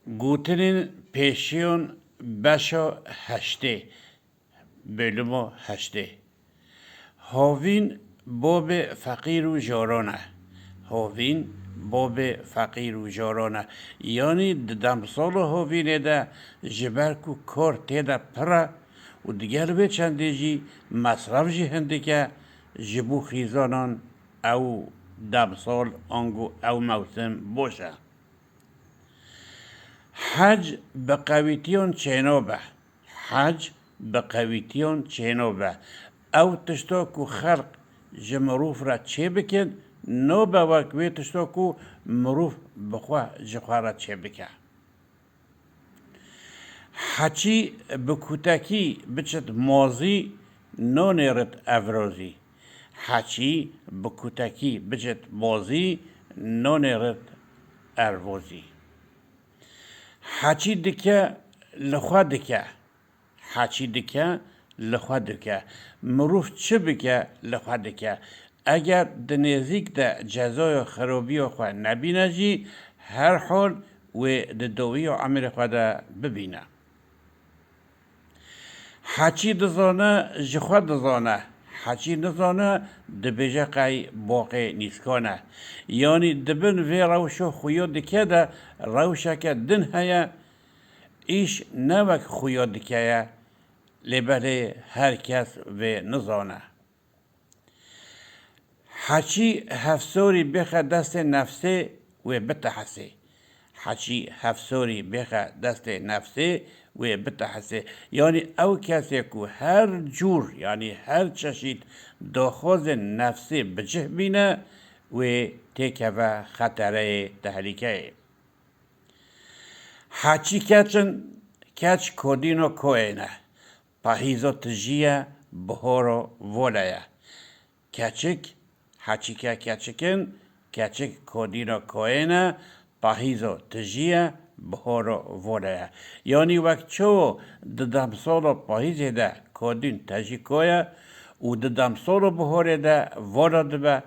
گوتنین پیشیون بشا هشته بلومو هشته هاوین باب فقیر و جارانه هاوین باب فقیر و جارانه یعنی دمسال هاوینه ده جبرکو کار تیده پره و دیگر به چنده جی مصرف جی هنده که جبو خیزانان او دمسال آنگو او موسم باشه حج به قویتیان چینابه حج به قویتیان چینابه او تشتا کو خلق جمروف را چه بکن نو به وکوی تشتا کو مروف بخواه جخواه را چه بکن حچی به کودکی بچت مازی نو نیرد افرازی حچی به کودکی بچت مازی نو نیرد اروازی حچی دکه لخوا دکه حچی دکه لخوا دکه مروف چه بکه لخوا دکه اگر دنیزیک ده جزای خرابی خوا نبینه جی هر حال و دوی و عمر خوا ده ببینه حچی دزانه جخوا دزانه حچی نزانه دبیجه قای باقی نیسکانه یعنی دبن وی روشو خویا دکه ده روشه که دن هیا ایش نوک خویا دکه لبره هر کس و نزانه حچی هفسوری بخه دست نفسه و بتحسه حچی هفسوری بخه دست نفسه و بتحسه یعنی او کسی که هر جور یعنی هر چشید داخوز نفسه بجه بینه و تکه و خطره تحریکه حچی کچن کچ کودینو کوینه پاهیزو تجیه بهارو ولایه کچک حچیکه کچکن کچک کودینو کوینه پاهیزو تجیه بهارو ولایه یعنی وقت چو ددم سالو پاهیزه ده کودین تجی کویه و ددم سالو بهاره ده ولاد به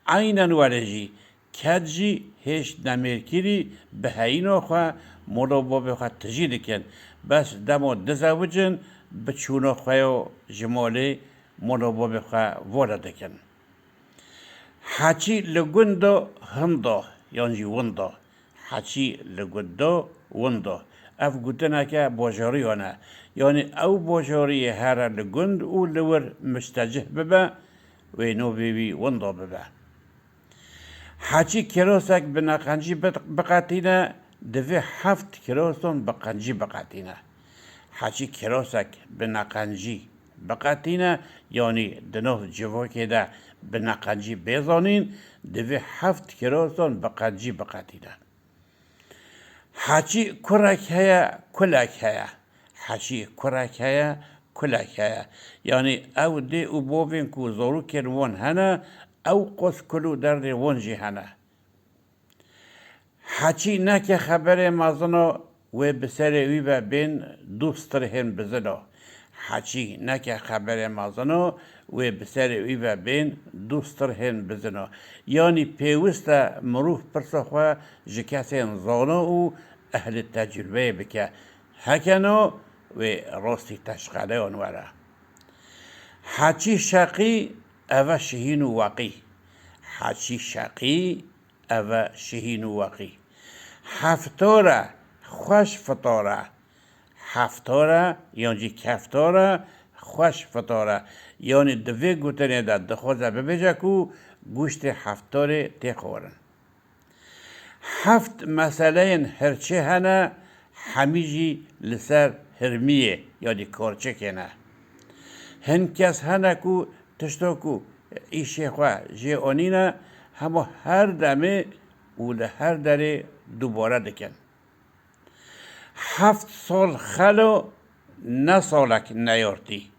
عینن ولجی کجی هیچ نمیرکیری به هینو خواه مولا بابی خواه تجی دکن بس دمو دزوجن به چونو خواه جمالی مولا بابی خواه ولاد دکن حچی لگندو هندو یعنی وندا حچی لگندو وندا اف گوتنه که باجاری آنه یعنی او باجاری هر لگند او لور مستجه ببه و نو بیوی وندا ببه حچی کراسک به نقنجی بقاتینه دوی 7 کراسون بقنجی بقاتینه حچی کراسک به نقنجی بقاتینه یعنی دنو جواکه ده به نقنجی بزانین دوی 7 کراسون بقنجی بقاتینه حچی کرک هیا کلک هیا حچی کرک هیا کلک هیا یعنی او دی او بوین کو زورو کروان هنه او قص کلو درد ونجی هنه حچی نکه خبر مازنو و بسر وی و بین دوستر هم بزنو حچی نکه خبر مازنو و بسر وی و بین دوستر هم بزنو یعنی پیوست مروف پرسخوا جکسین زانو و اهل تجربه بکه هکنو و راستی تشغله آنوره حچی شقی او شهین و وقی حچی شقی او شهین و وقی هفتاره خوش فتاره هفتاره یعنی کفتاره خوش فتاره یعنی دوی گوتنه ده دخوزه ببیجه کو گوشت هفتاره تخورن هفت مسئله هرچه هنه همیجی لسر هرمیه یعنی کارچه کنه هن کس هنه کو تشتا کو ایشه خواه جه آنینه همه هر دمه و هر دره دوباره دکن 7 سال خلو نه سالک نیارتی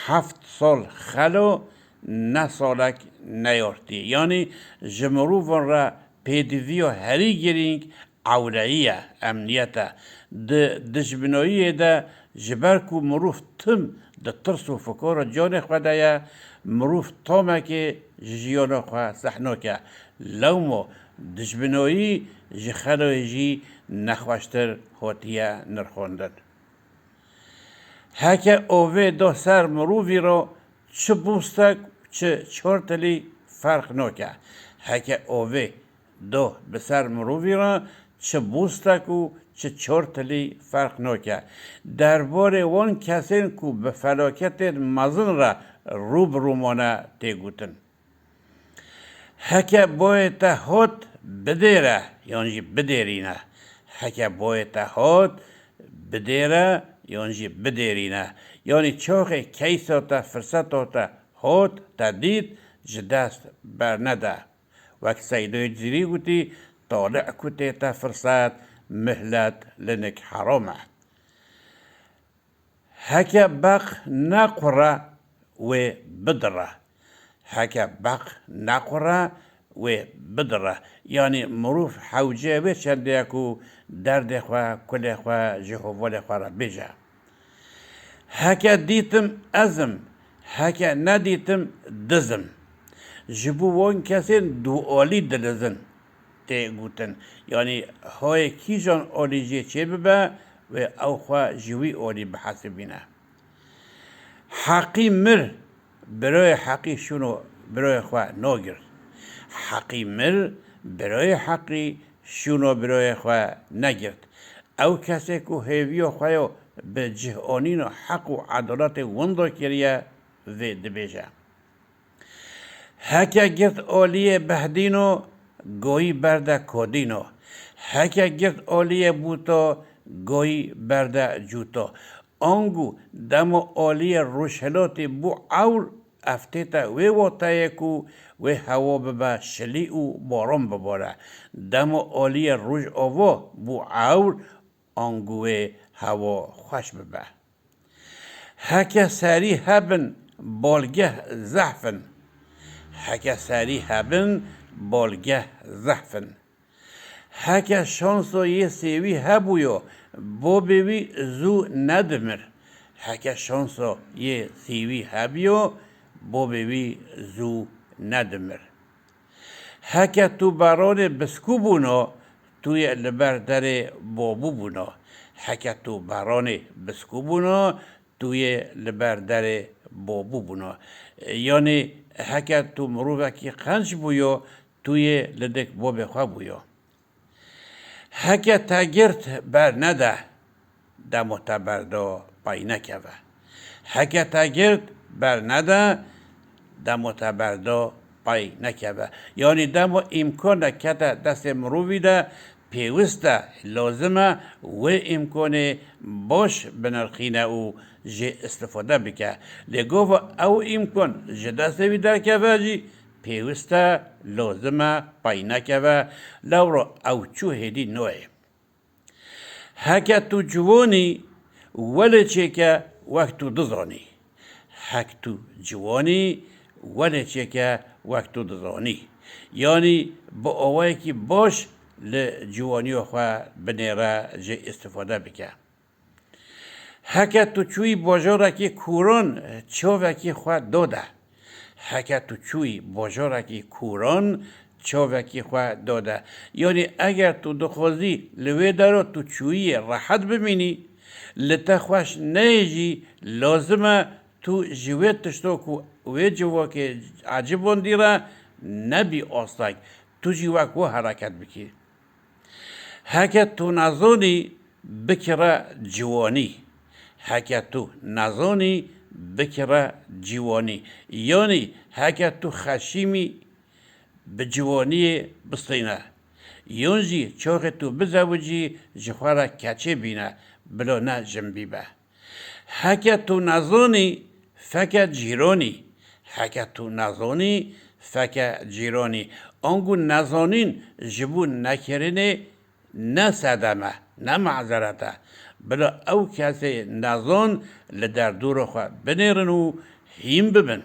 7 سال خلو نه سالک نیارتی یعنی جمروفان را پیدوی و هری گرینگ عولاییه امنیته دجبناییه ده جبرکو مروف تم ده ترس و فکر جان خودایه مروف تامه که جیان خواه سحنا که لومو دجبنایی جی خلوی جی نخوشتر هاتیه نرخوندن. هکه اوه دو سر مروفی رو چه بوستک چه چورتلی فرق نوکه. هکه اوه دو بسر مروفی رو چه بوستک و چه چورتلی فرق نوکه. درباره وان کسین کو به فلاکت مزن را روبرو مانه تیگوتن. هکه باید هات بدیره یعنی بدیرینه. هکه باید هات بدیره یعنی بدیرینه. یعنی چاخ کیساتا فرصتاتا هات تدید جدست برنده. وقت سیدوی جزیری گوتی طالع کتی تا فرصت مهلت لنک حرامه. هکه بق نقره و بدره. هکه بق نقره و بدره. یعنی مروف حوجه و چنده اکو درد خواه کل خواه جهوال خواه را بجه. هکه دیتم ازم هکه ندیتم دزم. جبو وان کسین دو آلی دلزن تی گوتن. یعنی های کی جان آلی جه چه ببه و او خواه جوی آلی بحسبینه. حقی مر برای حقی شونو برای خواه ناگرد. حقی مر برای حقی شونو برای خواه نگرد. او کسی که هیوی خواه به جهانین و حق و عدالت وندو کریه و دبیجه. هکه گرد آلیه بهدینو گویی برده کودینو. هکه گرد آلیه بوتا گویی برده جوتا. آنگو دمو آلیه روشهلاتی بو عور افتیتا و واتایه کو و هوا ببا شلی و بارم بباره. دمو آلیه روش آوا بو عور آنگو هوا خوش ببه. هکه سری هبن بالگه زحفن. هکه سری هبن بالگه زحفن. هکه شانسو یه سیوی هبویو بو بیوی زو ندمر. هکه شانسو یه سیوی هبیو بو بیوی زو ندمر. هکه تو بران بسکو بونو توی لبر در بابو بونو. هکه تو بران بسکو بونو توی لبر در بابو بونو. یعنی هکه تو مروفه کی قنج بویو توی لدک باب خواه بویو. هکه تگرت بر نده دمو تبردا پای نکوه. هکه تگرت بر نده دمو تبردا پای نکوه. یعنی دمو امکان کتا دست مروفی ده پیوسته لازمه و امکان باش بنرخینه او جه استفاده بکه. لگو او امکان جه دست وی در که جی پیوسته لازمه پای نکوه لورا او چو هدی نوه. هکه تو جوانی ولی چه که وقت تو دزانی. هک تو جوانی ولی چه که وقت تو دزانی. یعنی با آوائی که باش لجوانی خواه بنیره جه استفاده بکه. هکه تو چوی باجاره که کوران چاوه که خواه داده. هکه تو چوی باجاره که کوران چاوه که خواه داده. یعنی اگر تو دخوازی لوی دارو تو چوی راحت ببینی لطه خوش نیجی لازمه تو جویت تشتو که وی جوا که عجبان دیره نبی آستک تو جوا که حرکت بکی. هکه تو نزانی بکره جوانی. هکه تو نزانی بکره جوانی. یعنی هکه تو خشیمی به جوانی بستینه. یونجی چاق تو بزوجی جخواره کچه بینه بلا نه جنبی به. هکه تو نزانی فکر جیرانی. هکه تو نزانی فکر جیرانی. آنگو نزانین جبون نکرینه نه صدمه نه معذرته بلا او کسی نزان لدر دور خواه بنیرن و هیم ببن.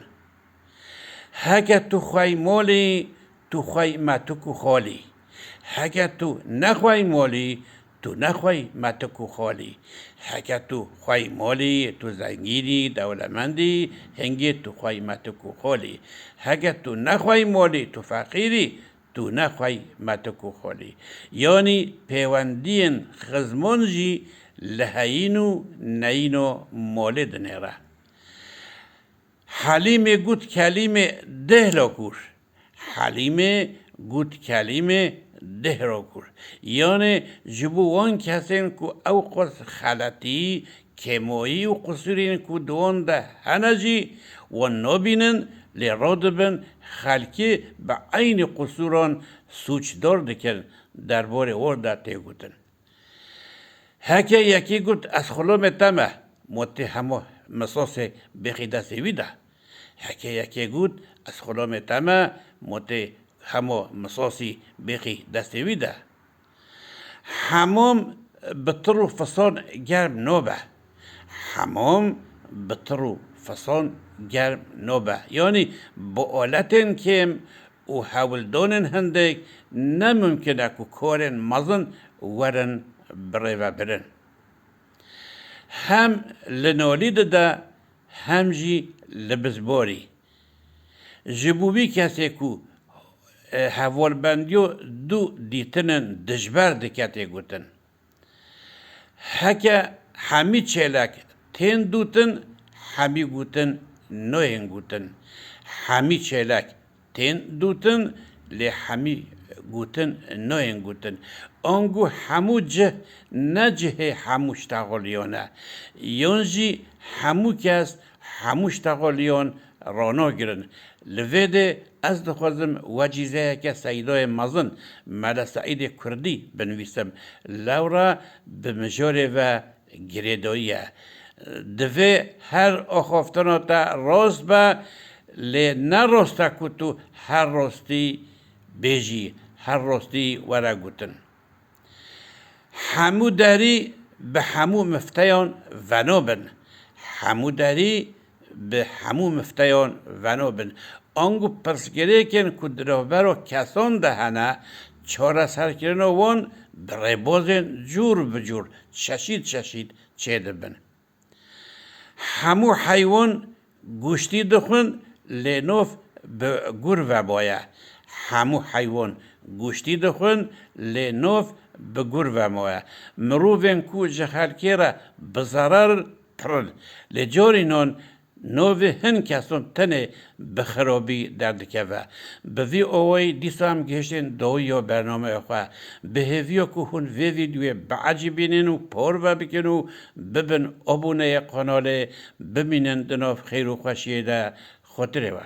هکه تو خواه مالی تو خواه متکو خالی. هکه تو نخواه مالی تو نخواه متکو خالی. هکه تو خواه مالی تو زنگینی دولمندی هنگی تو خواه متکو خالی. هکه تو نخواه مالی تو فقیری تو نخوای متکو خوری یعنی پیوندین خزمان جی لحینو نینو مولد نیره حلیم گوت کلمه ده لاکور حلیم گوت کلمه ده لاکور یعنی جبوان کسین که او قص خلطی کمایی و قصورین که دوان ده هنجی و نبینن لرادبن خلکی به عین قصوران سوچدار دکن درباره ورده تیگوتن هکه یکی گوت از خلوم تمه متهمه مساس بخیده سویده هکه یکی گوت از خلوم تمه متهمه مساسی بخیده سویده حمام بطرو فصان گرم نوبه حمام بطرو فصان گرم نوبه یعنی با آلتن کم و حولدانن هندک نممکنه که کارن مزن ورن بره و برن هم لنالید ده هم جی لبزباری جبوبی کسی که حوالبندیو دو دیتنن دجبر دکتی گوتن هکه همی چلک تین دوتن همی گوتن نوین گوتن همی چلک تین دوتن لی همی گوتن نوین گوتن آنگو همو جه نجه هموش تغالیانه یونجی همو کس هموش تغالیان رانا گرن لویده از دخوازم وجیزه که سیدای مزن ملا سعید کردی بنویسم لورا بمجاره و گریداییه دوی هر آخافتنا تا راست با لی نراسته کتو هر راستی بیجی هر راستی ورا گوتن همو داری به همو مفتیان ونابن همو داری به همو مفتیان ونابن آنگو پرسگره کن که دروبرو کسان دهنه چاره سرکرن وان بربازن جور بجور چشید چه دبن همو حیوان گوشتی دخون لینوف به گور و بایه همو حیوان گوشتی دخون لینوف به گور و مایه مروفن کو جخلکی را بزرر پرن لجارینان نوی هن کسان تنه بخرابی دردکه و به وی اوی دیسام گشتن دوی و برنامه خواه به هیویا که هون وی ویدیوی بعجی بینن و پار و بکن و ببین ابونه قناله ببینن دناف خیر و خوشیه ده خاطره و